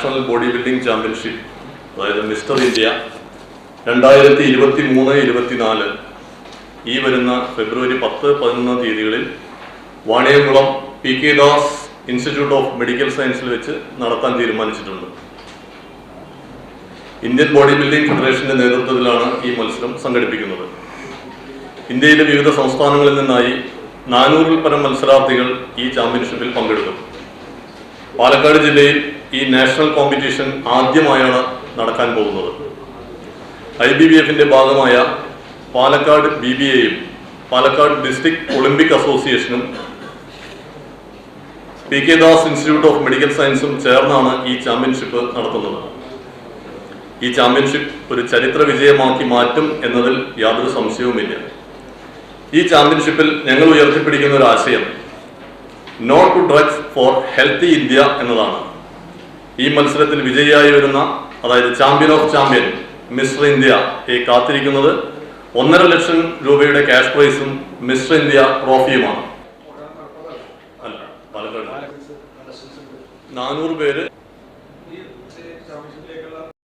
National body building championship, അതായത് mister India 2023-24 ഈ വരുന്ന ഫെബ്രുവരി 10-11 തീയതികളിൽ Vaniyamkulam PK Das institute of medical സയൻസിൽ വെച്ച് നടത്താൻ തീരുമാനിച്ചിട്ടുണ്ട്. ഇന്ത്യൻ ബോഡി ബിൽഡിംഗ് ഫെഡറേഷന്റെ നേതൃത്വത്തിലാണ് ഈ മത്സരം സംഘടിപ്പിക്കുന്നത്. ഇന്ത്യയിലെ വിവിധ സംസ്ഥാനങ്ങളിൽ നിന്നായി 400-ൽ പരം മത്സരാർത്ഥികൾ ഈ ചാമ്പ്യൻഷിപ്പിൽ പങ്കെടുക്കും. പാലക്കാട് ജില്ലയിൽ ഈ നാഷണൽ കോമ്പറ്റീഷൻ ആദ്യമായാണ് നടക്കാൻ പോകുന്നത്. IBBFന്റെ ഭാഗമായ പാലക്കാട് BBAയും പാലക്കാട് ഡിസ്ട്രിക്ട് ഒളിമ്പിക് അസോസിയേഷനും PK Das institute of medical സയൻസും ചേർന്നാണ് ഈ ചാമ്പ്യൻഷിപ്പ് നടത്തുന്നത്. ഈ ചാമ്പ്യൻഷിപ്പ് ഒരു ചരിത്ര വിജയമാക്കി മാറ്റും എന്നതിൽ യാതൊരു സംശയവുമില്ല. ഈ ചാമ്പ്യൻഷിപ്പിൽ ഞങ്ങൾ ഉയർത്തിപ്പിടിക്കുന്ന ഒരു ആശയം no to drugs for healthy India എന്നതാണ്. ഈ മത്സരത്തിൽ വിജയിയായി വരുന്ന, അതായത് ചാമ്പ്യൻ ഓഫ് ചാമ്പ്യൻ മിസ്റ്റർ ഇന്ത്യയെ കാത്തിരിക്കുന്നത് 1.5 ലക്ഷം രൂപയുടെ ക്യാഷ് പ്രൈസും മിസ്റ്റർ ഇന്ത്യ ട്രോഫിയുമാണ്. 400 പേര്